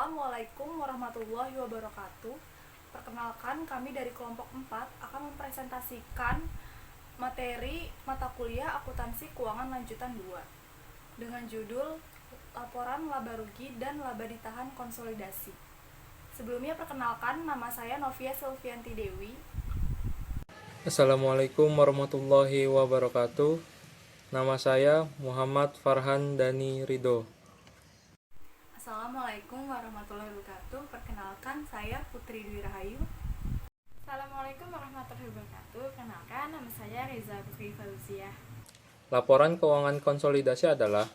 Assalamualaikum warahmatullahi wabarakatuh. Perkenalkan, kami dari kelompok 4 akan mempresentasikan materi mata kuliah akuntansi keuangan lanjutan 2 dengan judul laporan laba rugi dan laba ditahan konsolidasi. Sebelumnya perkenalkan, nama saya Novia Silvianti Dewi. Assalamualaikum warahmatullahi wabarakatuh. Nama saya Muhammad Farhan Dani Ridho. Assalamualaikum warahmatullahi wabarakatuh. Perkenalkan, saya Putri Dwi Rahayu. Assalamualaikum warahmatullahi wabarakatuh. Kenalkan, nama saya Reza Putri Fauziah. Laporan keuangan konsolidasi adalah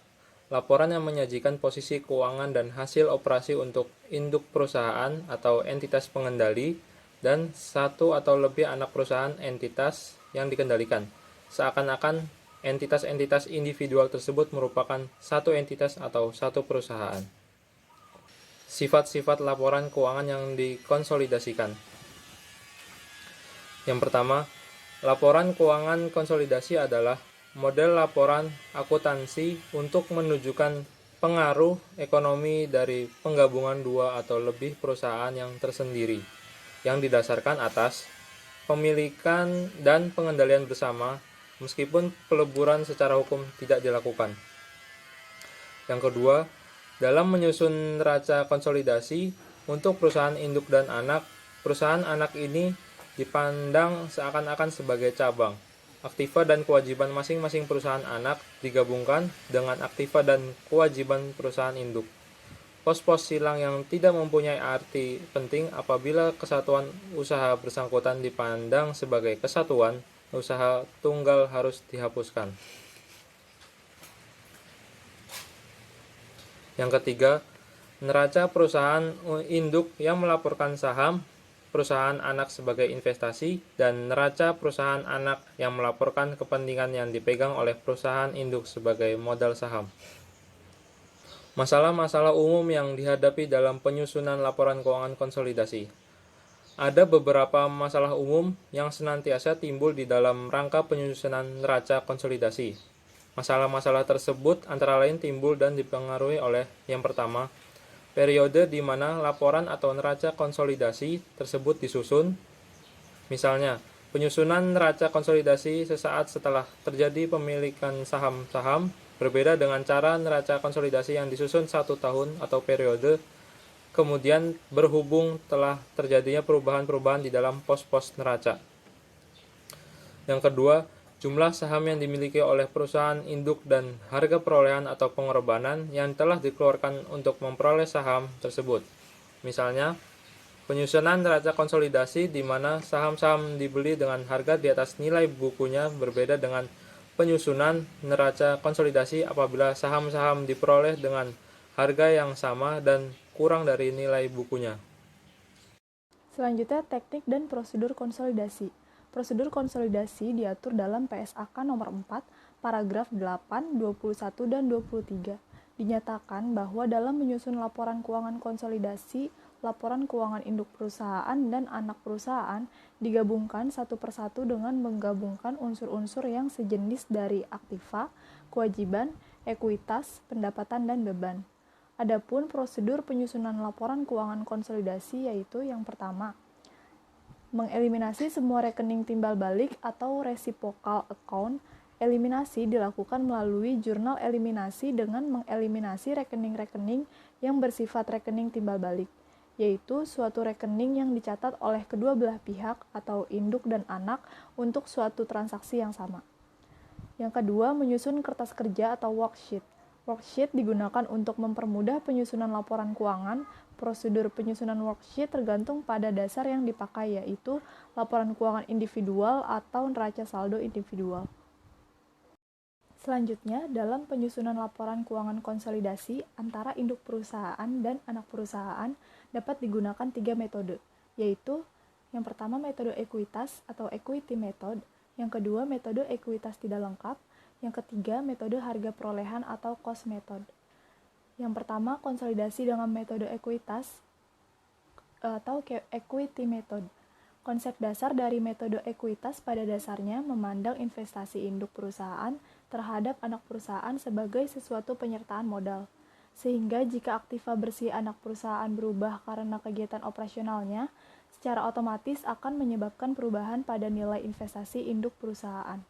laporan yang menyajikan posisi keuangan dan hasil operasi untuk induk perusahaan atau entitas pengendali dan satu atau lebih anak perusahaan entitas yang dikendalikan, seakan-akan entitas-entitas individual tersebut merupakan satu entitas atau satu perusahaan. Sifat-sifat laporan keuangan yang dikonsolidasikan. Yang pertama, laporan keuangan konsolidasi adalah model laporan akuntansi untuk menunjukkan pengaruh ekonomi dari penggabungan dua atau lebih perusahaan yang tersendiri, yang didasarkan atas pemilikan dan pengendalian bersama, meskipun peleburan secara hukum tidak dilakukan. Yang kedua, dalam menyusun neraca konsolidasi untuk perusahaan induk dan anak, perusahaan anak ini dipandang seakan-akan sebagai cabang. Aktiva dan kewajiban masing-masing perusahaan anak digabungkan dengan aktiva dan kewajiban perusahaan induk. Pos-pos silang yang tidak mempunyai arti penting apabila kesatuan usaha bersangkutan dipandang sebagai kesatuan usaha tunggal harus dihapuskan. Yang ketiga, neraca perusahaan induk yang melaporkan saham perusahaan anak sebagai investasi dan neraca perusahaan anak yang melaporkan kepentingan yang dipegang oleh perusahaan induk sebagai modal saham. Masalah-masalah umum yang dihadapi dalam penyusunan laporan keuangan konsolidasi. Ada beberapa masalah umum yang senantiasa timbul di dalam rangka penyusunan neraca konsolidasi. Masalah-masalah tersebut antara lain timbul dan dipengaruhi oleh yang pertama, periode di mana laporan atau neraca konsolidasi tersebut disusun. Misalnya, penyusunan neraca konsolidasi sesaat setelah terjadi pemilikan saham-saham berbeda dengan cara neraca konsolidasi yang disusun 1 tahun atau periode kemudian berhubung telah terjadinya perubahan-perubahan di dalam pos-pos neraca. Yang kedua, jumlah saham yang dimiliki oleh perusahaan induk dan harga perolehan atau pengorbanan yang telah dikeluarkan untuk memperoleh saham tersebut. Misalnya, penyusunan neraca konsolidasi di mana saham-saham dibeli dengan harga di atas nilai bukunya berbeda dengan penyusunan neraca konsolidasi apabila saham-saham diperoleh dengan harga yang sama dan kurang dari nilai bukunya. Selanjutnya, teknik dan prosedur konsolidasi. Prosedur konsolidasi diatur dalam PSAK nomor 4, paragraf 8, 21, dan 23. Dinyatakan bahwa dalam menyusun laporan keuangan konsolidasi, laporan keuangan induk perusahaan dan anak perusahaan digabungkan satu persatu dengan menggabungkan unsur-unsur yang sejenis dari aktiva, kewajiban, ekuitas, pendapatan, dan beban. Adapun prosedur penyusunan laporan keuangan konsolidasi yaitu yang pertama, mengeliminasi semua rekening timbal balik atau reciprocal account. Eliminasi dilakukan melalui jurnal eliminasi dengan mengeliminasi rekening-rekening yang bersifat rekening timbal balik, yaitu suatu rekening yang dicatat oleh kedua belah pihak atau induk dan anak untuk suatu transaksi yang sama. Yang kedua, menyusun kertas kerja atau worksheet. Worksheet digunakan untuk mempermudah penyusunan laporan keuangan. Prosedur penyusunan worksheet tergantung pada dasar yang dipakai, yaitu laporan keuangan individual atau neraca saldo individual. Selanjutnya, dalam penyusunan laporan keuangan konsolidasi antara induk perusahaan dan anak perusahaan dapat digunakan 3 metode, yaitu yang pertama metode ekuitas atau equity method, yang kedua metode ekuitas tidak lengkap, yang ketiga metode harga perolehan atau cost method. Yang pertama, konsolidasi dengan metode ekuitas atau equity method. Konsep dasar dari metode ekuitas pada dasarnya memandang investasi induk perusahaan terhadap anak perusahaan sebagai sesuatu penyertaan modal. sehingga jika aktiva bersih anak perusahaan berubah karena kegiatan operasionalnya, secara otomatis akan menyebabkan perubahan pada nilai investasi induk perusahaan.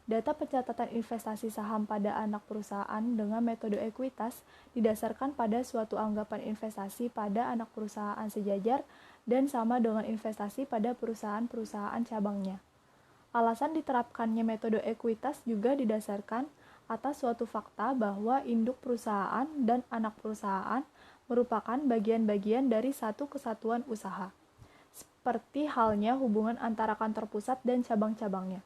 Data pencatatan investasi saham pada anak perusahaan dengan metode ekuitas didasarkan pada suatu anggapan investasi pada anak perusahaan sejajar dan sama dengan investasi pada perusahaan-perusahaan cabangnya. Alasan diterapkannya metode ekuitas juga didasarkan atas suatu fakta bahwa induk perusahaan dan anak perusahaan merupakan bagian-bagian dari satu kesatuan usaha, seperti halnya hubungan antara kantor pusat dan cabang-cabangnya.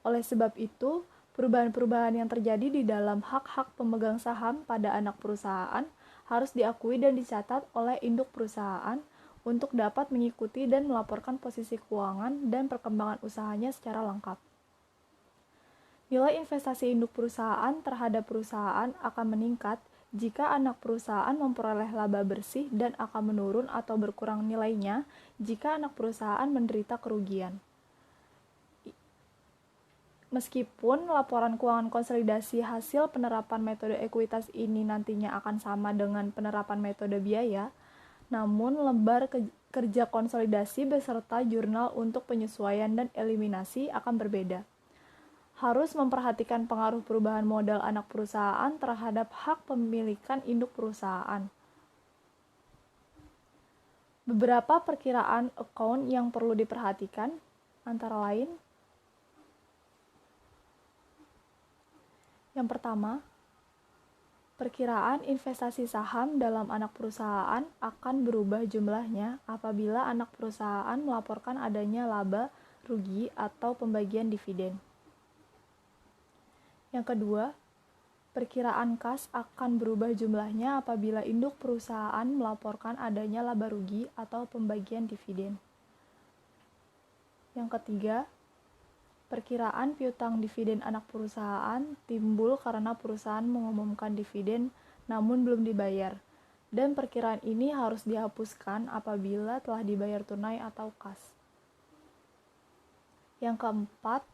Oleh sebab itu, perubahan-perubahan yang terjadi di dalam hak-hak pemegang saham pada anak perusahaan harus diakui dan dicatat oleh induk perusahaan untuk dapat mengikuti dan melaporkan posisi keuangan dan perkembangan usahanya secara lengkap. Nilai investasi induk perusahaan terhadap perusahaan akan meningkat jika anak perusahaan memperoleh laba bersih dan akan menurun atau berkurang nilainya jika anak perusahaan menderita kerugian. Meskipun laporan keuangan konsolidasi hasil penerapan metode ekuitas ini nantinya akan sama dengan penerapan metode biaya, namun lembar kerja konsolidasi beserta jurnal untuk penyesuaian dan eliminasi akan berbeda. Harus memperhatikan pengaruh perubahan modal anak perusahaan terhadap hak pemilikan induk perusahaan. Beberapa perkiraan account yang perlu diperhatikan, antara lain: yang pertama, perkiraan investasi saham dalam anak perusahaan akan berubah jumlahnya apabila anak perusahaan melaporkan adanya laba, rugi, atau pembagian dividen. Yang kedua, perkiraan kas akan berubah jumlahnya apabila induk perusahaan melaporkan adanya laba rugi atau pembagian dividen. Yang ketiga, perkiraan piutang dividen anak perusahaan timbul karena perusahaan mengumumkan dividen namun belum dibayar, dan perkiraan ini harus dihapuskan apabila telah dibayar tunai atau kas. Yang keempat,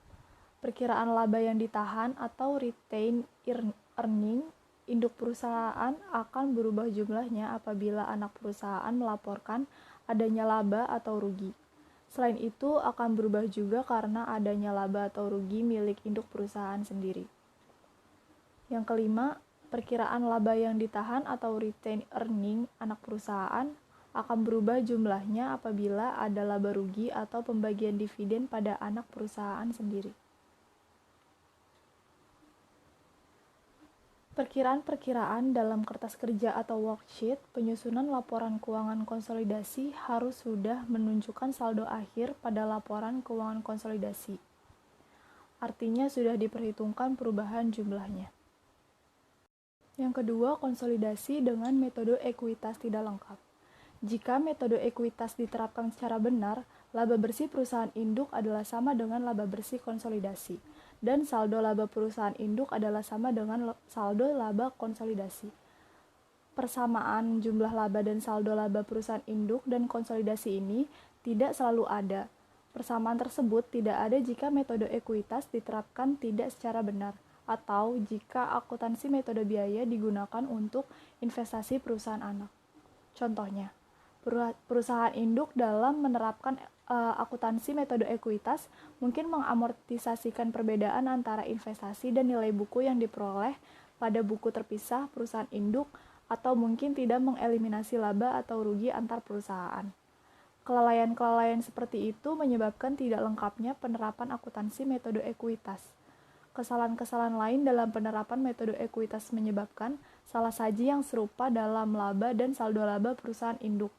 perkiraan laba yang ditahan atau retained earning induk perusahaan akan berubah jumlahnya apabila anak perusahaan melaporkan adanya laba atau rugi. Selain itu, akan berubah juga karena adanya laba atau rugi milik induk perusahaan sendiri. Yang kelima, perkiraan laba yang ditahan atau retained earning anak perusahaan akan berubah jumlahnya apabila ada laba rugi atau pembagian dividen pada anak perusahaan sendiri. Perkiraan-perkiraan dalam kertas kerja atau worksheet penyusunan laporan keuangan konsolidasi harus sudah menunjukkan saldo akhir pada laporan keuangan konsolidasi. Artinya sudah diperhitungkan perubahan jumlahnya. Yang kedua, konsolidasi dengan metode ekuitas tidak lengkap. Jika metode ekuitas diterapkan secara benar, laba bersih perusahaan induk adalah sama dengan laba bersih konsolidasi, dan saldo laba perusahaan induk adalah sama dengan saldo laba konsolidasi. Persamaan jumlah laba dan saldo laba perusahaan induk dan konsolidasi ini tidak selalu ada. Persamaan tersebut tidak ada jika metode ekuitas diterapkan tidak secara benar, atau jika akuntansi metode biaya digunakan untuk investasi perusahaan anak. Contohnya, perusahaan induk dalam menerapkan akuntansi metode ekuitas mungkin mengamortisasikan perbedaan antara investasi dan nilai buku yang diperoleh pada buku terpisah perusahaan induk, atau mungkin tidak mengeliminasi laba atau rugi antar perusahaan. Kelalaian-kelalaian seperti itu menyebabkan tidak lengkapnya penerapan akuntansi metode ekuitas. Kesalahan-kesalahan lain dalam penerapan metode ekuitas menyebabkan salah saji yang serupa dalam laba dan saldo laba perusahaan induk.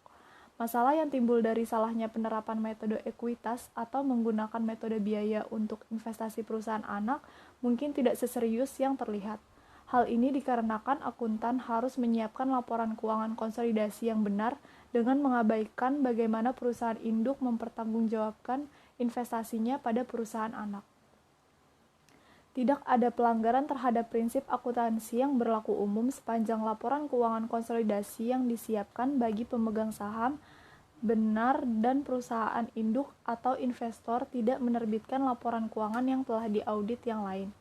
Masalah yang timbul dari salahnya penerapan metode ekuitas atau menggunakan metode biaya untuk investasi perusahaan anak mungkin tidak seserius yang terlihat. Hal ini dikarenakan akuntan harus menyiapkan laporan keuangan konsolidasi yang benar dengan mengabaikan bagaimana perusahaan induk mempertanggungjawabkan investasinya pada perusahaan anak. Tidak ada pelanggaran terhadap prinsip akuntansi yang berlaku umum sepanjang laporan keuangan konsolidasi yang disiapkan bagi pemegang saham benar dan perusahaan induk atau investor tidak menerbitkan laporan keuangan yang telah diaudit yang lain.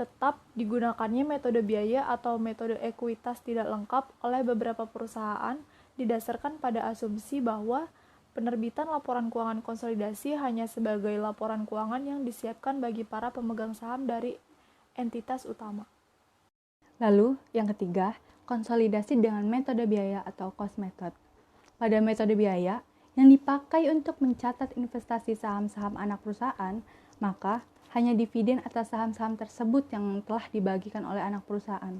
tetap digunakannya metode biaya atau metode ekuitas tidak lengkap oleh beberapa perusahaan didasarkan pada asumsi bahwa penerbitan laporan keuangan konsolidasi hanya sebagai laporan keuangan yang disiapkan bagi para pemegang saham dari entitas utama. Lalu, yang ketiga, konsolidasi dengan metode biaya atau cost method. Pada metode biaya, yang dipakai untuk mencatat investasi saham-saham anak perusahaan, maka hanya dividen atas saham-saham tersebut yang telah dibagikan oleh anak perusahaan,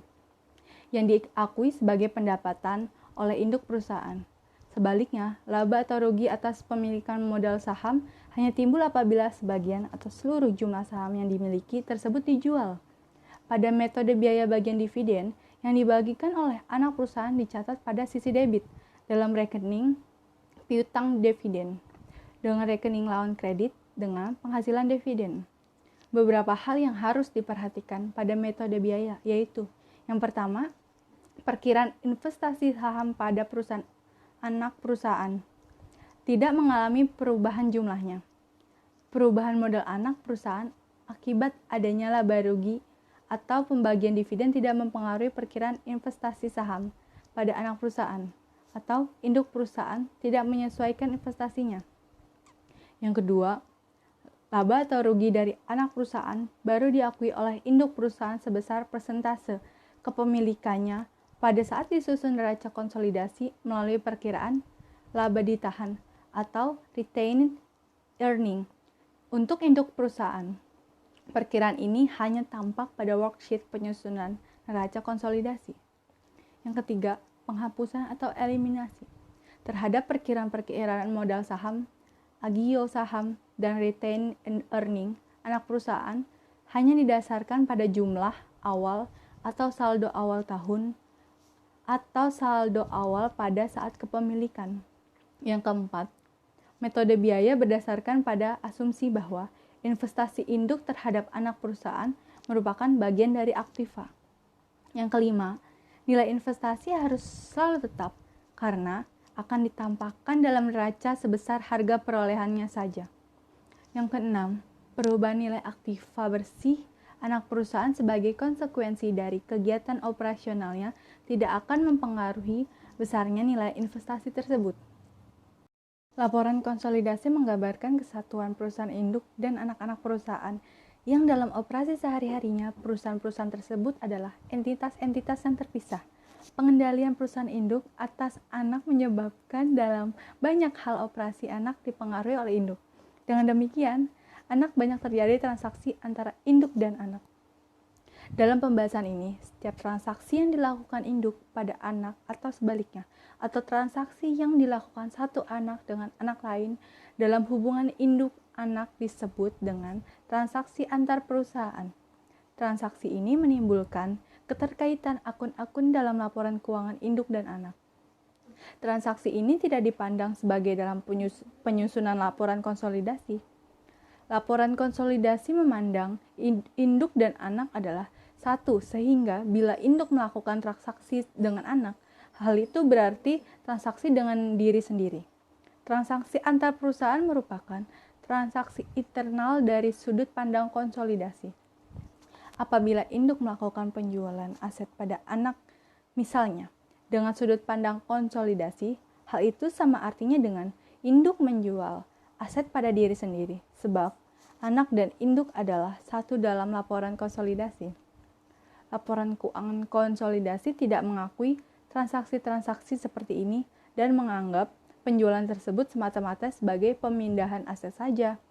yang diakui sebagai pendapatan oleh induk perusahaan. Sebaliknya, laba atau rugi atas pemilikan modal saham hanya timbul apabila sebagian atau seluruh jumlah saham yang dimiliki tersebut dijual. Pada metode biaya bagian dividen, yang dibagikan oleh anak perusahaan dicatat pada sisi debit dalam rekening piutang dividen, dengan rekening lawan kredit dengan penghasilan dividen. Beberapa hal yang harus diperhatikan pada metode biaya yaitu, yang pertama, perkiraan investasi saham pada perusahaan anak perusahaan tidak mengalami perubahan jumlahnya. Perubahan modal anak perusahaan akibat adanya laba rugi atau pembagian dividen tidak mempengaruhi perkiraan investasi saham pada anak perusahaan atau induk perusahaan tidak menyesuaikan investasinya. Yang kedua, laba atau rugi dari anak perusahaan baru diakui oleh induk perusahaan sebesar persentase kepemilikannya pada saat disusun neraca konsolidasi melalui perkiraan laba ditahan atau retained earning untuk induk perusahaan. Perkiraan ini hanya tampak pada worksheet penyusunan neraca konsolidasi. Yang ketiga, penghapusan atau eliminasi terhadap perkiraan-perkiraan modal saham, agio saham, dan retained earning anak perusahaan hanya didasarkan pada jumlah awal atau saldo awal tahun atau saldo awal pada saat kepemilikan. Yang keempat, metode biaya berdasarkan pada asumsi bahwa investasi induk terhadap anak perusahaan merupakan bagian dari aktiva. Yang kelima, nilai investasi harus selalu tetap karena akan ditampakkan dalam neraca sebesar harga perolehannya saja. Yang keenam, perubahan nilai aktiva bersih anak perusahaan sebagai konsekuensi dari kegiatan operasionalnya tidak akan mempengaruhi besarnya nilai investasi tersebut. Laporan konsolidasi menggambarkan kesatuan perusahaan induk dan anak-anak perusahaan yang dalam operasi sehari-harinya perusahaan-perusahaan tersebut adalah entitas-entitas yang terpisah. Pengendalian perusahaan induk atas anak menyebabkan dalam banyak hal operasi anak dipengaruhi oleh induk. Dengan demikian, anak banyak terjadi transaksi antara induk dan anak. Dalam pembahasan ini, setiap transaksi yang dilakukan induk pada anak atau sebaliknya, atau transaksi yang dilakukan satu anak dengan anak lain dalam hubungan induk anak disebut dengan transaksi antar perusahaan. Transaksi ini menimbulkan keterkaitan akun-akun dalam laporan keuangan induk dan anak. Transaksi ini tidak dipandang sebagai dalam penyusunan laporan konsolidasi. Laporan konsolidasi memandang induk dan anak adalah satu, sehingga bila induk melakukan transaksi dengan anak, hal itu berarti transaksi dengan diri sendiri. Transaksi antar perusahaan merupakan transaksi internal dari sudut pandang konsolidasi. Apabila induk melakukan penjualan aset pada anak, misalnya, dengan sudut pandang konsolidasi, hal itu sama artinya dengan induk menjual aset pada diri sendiri, sebab anak dan induk adalah satu dalam laporan konsolidasi. Laporan keuangan konsolidasi tidak mengakui transaksi-transaksi seperti ini dan menganggap penjualan tersebut semata-mata sebagai pemindahan aset saja.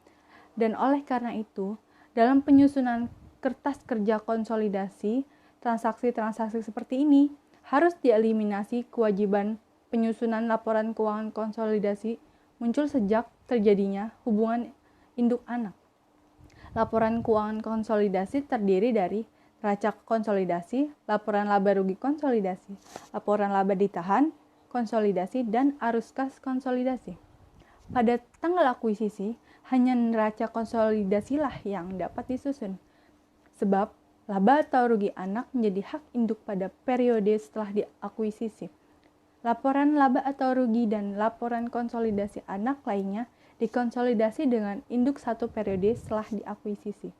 Dan oleh karena itu, dalam penyusunan kertas kerja konsolidasi, transaksi-transaksi seperti ini harus dieliminasi. Kewajiban penyusunan laporan keuangan konsolidasi muncul sejak terjadinya hubungan induk anak. Laporan keuangan konsolidasi terdiri dari neraca konsolidasi, laporan laba rugi konsolidasi, laporan laba ditahan konsolidasi, dan arus kas konsolidasi. Pada tanggal akuisisi, hanya neraca konsolidasilah yang dapat disusun, sebab laba atau rugi anak menjadi hak induk pada periode setelah diakuisisi. Laporan laba atau rugi dan laporan konsolidasi anak lainnya dikonsolidasi dengan induk satu periode setelah diakuisisi.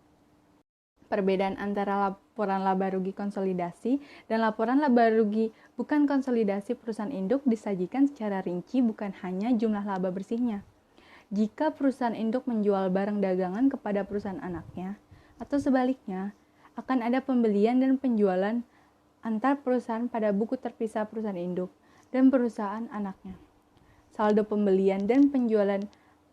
Perbedaan antara laporan laba rugi konsolidasi dan laporan laba rugi bukan konsolidasi perusahaan induk disajikan secara rinci bukan hanya jumlah laba bersihnya. Jika perusahaan induk menjual barang dagangan kepada perusahaan anaknya, atau sebaliknya, akan ada pembelian dan penjualan antar perusahaan pada buku terpisah perusahaan induk dan perusahaan anaknya. Saldo pembelian dan penjualan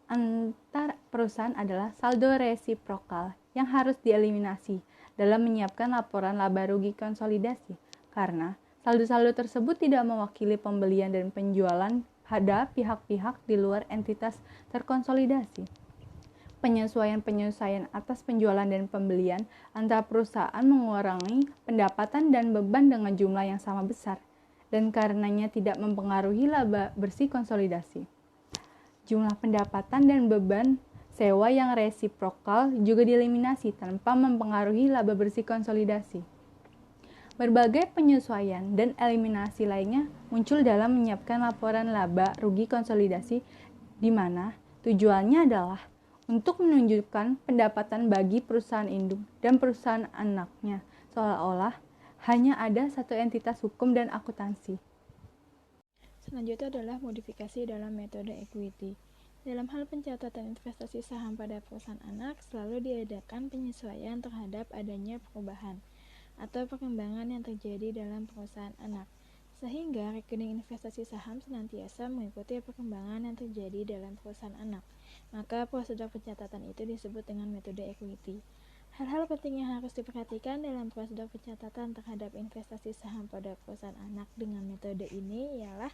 antar perusahaan adalah saldo resiprokal yang harus dieliminasi dalam menyiapkan laporan laba rugi konsolidasi, karena saldo-saldo tersebut tidak mewakili pembelian dan penjualan pada pihak-pihak di luar entitas terkonsolidasi. Penyesuaian-penyesuaian atas penjualan dan pembelian antara perusahaan mengurangi pendapatan dan beban dengan jumlah yang sama besar, dan karenanya tidak mempengaruhi laba bersih konsolidasi. Jumlah pendapatan dan beban sewa yang resiprokal juga dieliminasi tanpa mempengaruhi laba bersih konsolidasi. Berbagai penyesuaian dan eliminasi lainnya muncul dalam menyiapkan laporan laba rugi konsolidasi di mana tujuannya adalah untuk menunjukkan pendapatan bagi perusahaan induk dan perusahaan anaknya seolah-olah hanya ada satu entitas hukum dan akuntansi. Selanjutnya adalah modifikasi dalam metode equity. Dalam hal pencatatan investasi saham pada perusahaan anak, selalu diadakan penyesuaian terhadap adanya perubahan atau perkembangan yang terjadi dalam perusahaan anak, sehingga rekening investasi saham senantiasa mengikuti perkembangan yang terjadi dalam perusahaan anak. Maka prosedur pencatatan itu disebut dengan metode equity. Hal-hal penting yang harus diperhatikan dalam prosedur pencatatan terhadap investasi saham pada perusahaan anak dengan metode ini ialah: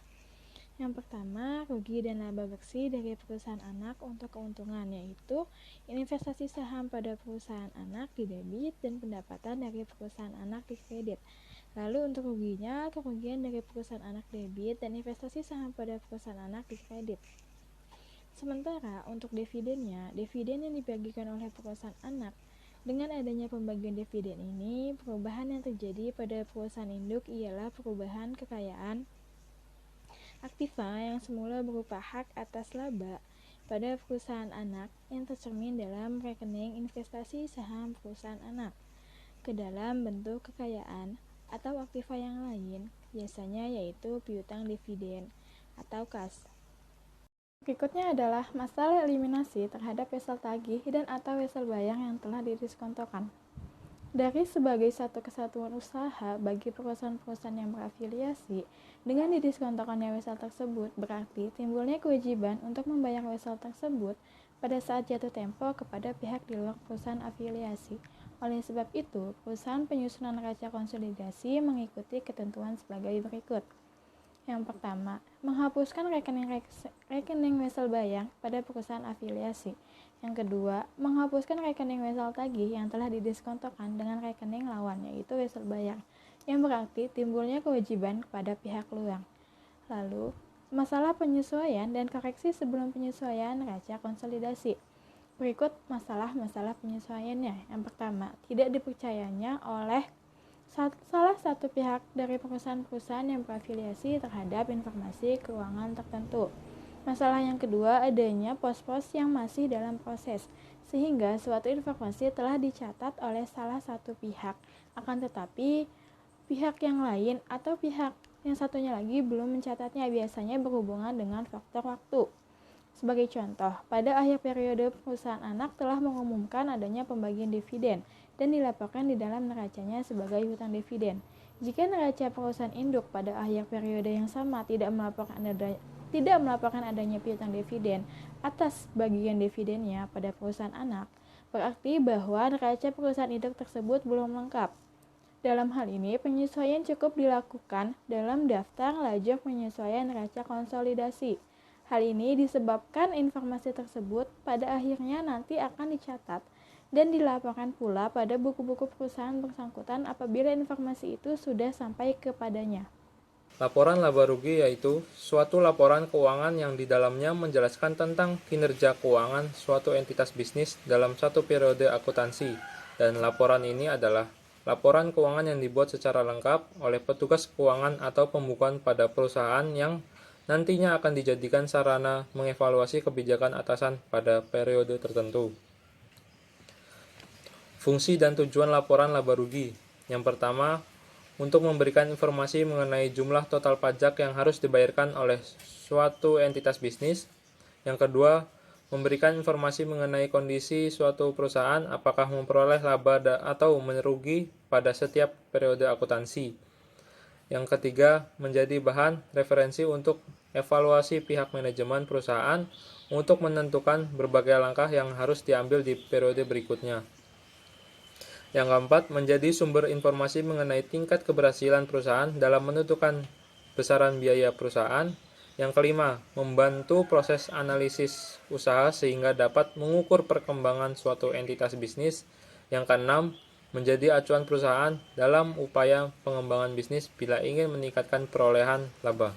yang pertama, rugi dan laba bersih dari perusahaan anak untuk keuntungan, yaitu investasi saham pada perusahaan anak didebit dan pendapatan dari perusahaan anak dikredit. Lalu untuk ruginya, kerugian dari perusahaan anak debit dan investasi saham pada perusahaan anak dikredit. Sementara untuk dividennya, dividen yang dibagikan oleh perusahaan anak. Dengan adanya pembagian dividen ini, perubahan yang terjadi pada perusahaan induk ialah perubahan kekayaan aktiva yang semula berupa hak atas laba pada perusahaan anak yang tercermin dalam rekening investasi saham perusahaan anak ke dalam bentuk kekayaan atau aktiva yang lain, biasanya yaitu piutang dividen atau kas. Berikutnya adalah masalah eliminasi terhadap wesel tagih dan atau wesel bayang yang telah didiskontokan. Dari sebagai satu kesatuan usaha bagi perusahaan-perusahaan yang berafiliasi, dengan didiskontokannya wesel tersebut berarti timbulnya kewajiban untuk membayar wesel tersebut pada saat jatuh tempo kepada pihak di luar perusahaan afiliasi. Oleh sebab itu, perusahaan penyusunan neraca konsolidasi mengikuti ketentuan sebagai berikut. Yang pertama, menghapuskan rekening wesel bayang pada perusahaan afiliasi. Yang kedua, menghapuskan rekening wesel tagih yang telah didiskontokan dengan rekening lawan, yaitu wesel bayar, yang berarti timbulnya kewajiban kepada pihak luar. Lalu, masalah penyesuaian dan koreksi sebelum penyesuaian neraca konsolidasi. Berikut masalah-masalah penyesuaiannya. Yang pertama, tidak dipercayanya oleh salah satu pihak dari perusahaan-perusahaan yang berafiliasi terhadap informasi keuangan tertentu. Masalah yang kedua, adanya pos-pos yang masih dalam proses, sehingga suatu informasi telah dicatat oleh salah satu pihak, akan tetapi pihak yang lain atau pihak yang satunya lagi belum mencatatnya, biasanya berhubungan dengan faktor waktu. Sebagai contoh, pada akhir periode perusahaan anak telah mengumumkan adanya pembagian dividen dan dilaporkan di dalam neracanya sebagai hutang dividen. Jika neraca perusahaan induk pada akhir periode yang sama tidak melaporkan adanya piutang dividen atas bagian dividennya pada perusahaan anak, berarti bahwa neraca perusahaan induk tersebut belum lengkap. Dalam hal ini, penyesuaian cukup dilakukan dalam daftar lajur penyesuaian neraca konsolidasi. Hal ini disebabkan informasi tersebut pada akhirnya nanti akan dicatat dan dilaporkan pula pada buku-buku perusahaan bersangkutan apabila informasi itu sudah sampai kepadanya. Laporan laba rugi yaitu suatu laporan keuangan yang di dalamnya menjelaskan tentang kinerja keuangan suatu entitas bisnis dalam satu periode akuntansi, dan laporan ini adalah laporan keuangan yang dibuat secara lengkap oleh petugas keuangan atau pembukuan pada perusahaan yang nantinya akan dijadikan sarana mengevaluasi kebijakan atasan pada periode tertentu. Fungsi dan tujuan laporan laba rugi. Yang pertama, untuk memberikan informasi mengenai jumlah total pajak yang harus dibayarkan oleh suatu entitas bisnis. Yang kedua, memberikan informasi mengenai kondisi suatu perusahaan apakah memperoleh laba atau merugi pada setiap periode akuntansi. Yang ketiga, menjadi bahan referensi untuk evaluasi pihak manajemen perusahaan untuk menentukan berbagai langkah yang harus diambil di periode berikutnya. Yang keempat, menjadi sumber informasi mengenai tingkat keberhasilan perusahaan dalam menentukan besaran biaya perusahaan. Yang kelima, membantu proses analisis usaha sehingga dapat mengukur perkembangan suatu entitas bisnis. Yang keenam, menjadi acuan perusahaan dalam upaya pengembangan bisnis bila ingin meningkatkan perolehan laba.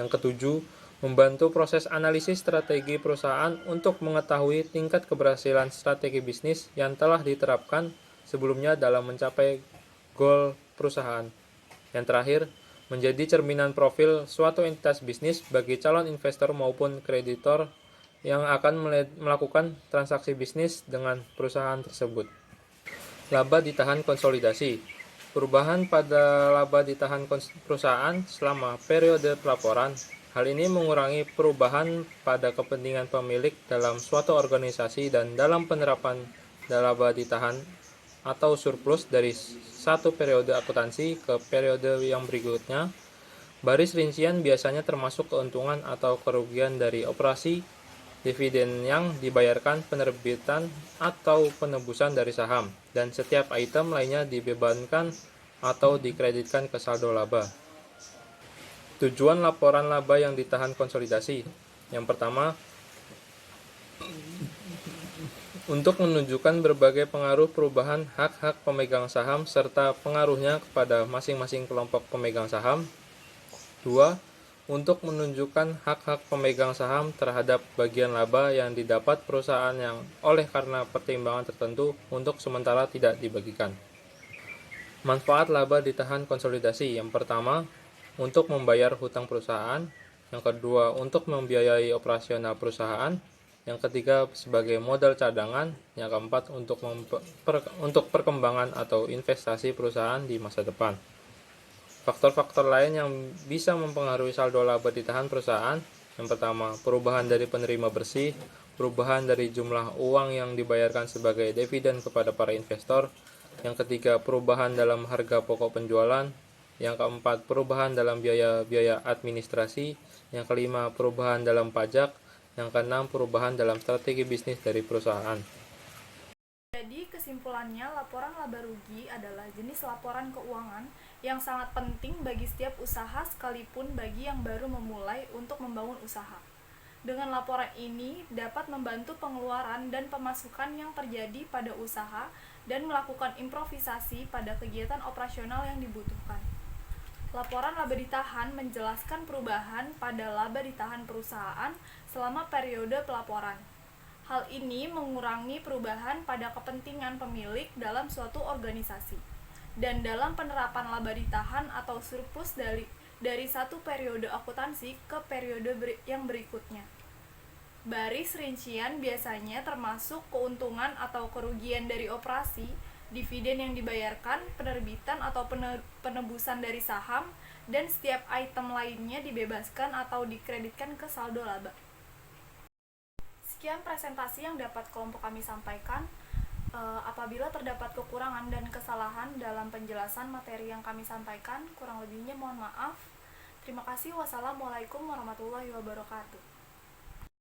Yang ketujuh, membantu proses analisis strategi perusahaan untuk mengetahui tingkat keberhasilan strategi bisnis yang telah diterapkan sebelumnya dalam mencapai goal perusahaan. Yang terakhir, menjadi cerminan profil suatu entitas bisnis bagi calon investor maupun kreditor yang akan melakukan transaksi bisnis dengan perusahaan tersebut. Laba ditahan konsolidasi. Perubahan pada laba ditahan perusahaan selama periode pelaporan. Hal ini mengurangi perubahan pada kepentingan pemilik dalam suatu organisasi dan dalam penerapan laba ditahan atau surplus dari satu periode akuntansi ke periode yang berikutnya. Baris rincian biasanya termasuk keuntungan atau kerugian dari operasi, dividen yang dibayarkan, penerbitan atau penebusan dari saham, dan setiap item lainnya dibebankan atau dikreditkan ke saldo laba. Tujuan laporan laba yang ditahan konsolidasi. Yang pertama, untuk menunjukkan berbagai pengaruh perubahan hak-hak pemegang saham serta pengaruhnya kepada masing-masing kelompok pemegang saham. 2. Untuk menunjukkan hak-hak pemegang saham terhadap bagian laba yang didapat perusahaan yang oleh karena pertimbangan tertentu untuk sementara tidak dibagikan. Manfaat laba ditahan konsolidasi. Yang pertama, untuk membayar hutang perusahaan. Yang kedua, untuk membiayai operasional perusahaan. Yang ketiga, sebagai modal cadangan. Yang keempat, untuk perkembangan atau investasi perusahaan di masa depan. Faktor-faktor lain yang bisa mempengaruhi saldo laba ditahan perusahaan. Yang pertama, perubahan dari penerima bersih, perubahan dari jumlah uang yang dibayarkan sebagai dividen kepada para investor. Yang ketiga, perubahan dalam harga pokok penjualan. Yang keempat, perubahan dalam biaya-biaya administrasi. Yang kelima, perubahan dalam pajak. Yang keenam, perubahan dalam strategi bisnis dari perusahaan. Jadi kesimpulannya, laporan laba rugi adalah jenis laporan keuangan yang sangat penting bagi setiap usaha sekalipun bagi yang baru memulai untuk membangun usaha. Dengan laporan ini dapat membantu pengeluaran dan pemasukan yang terjadi pada usaha dan melakukan improvisasi pada kegiatan operasional yang dibutuhkan. Laporan laba ditahan menjelaskan perubahan pada laba ditahan perusahaan selama periode pelaporan. Hal ini mengurangi perubahan pada kepentingan pemilik dalam suatu organisasi. Dan dalam penerapan laba ditahan atau surplus dari satu periode akuntansi ke periode yang berikutnya. Baris rincian biasanya termasuk keuntungan atau kerugian dari operasi, dividen yang dibayarkan, penerbitan atau penebusan dari saham, dan setiap item lainnya dibebaskan atau dikreditkan ke saldo laba. Sekian presentasi yang dapat kelompok kami sampaikan. Apabila terdapat kekurangan dan kesalahan dalam penjelasan materi yang kami sampaikan, kurang lebihnya mohon maaf. Terima kasih. Wassalamualaikum warahmatullahi wabarakatuh.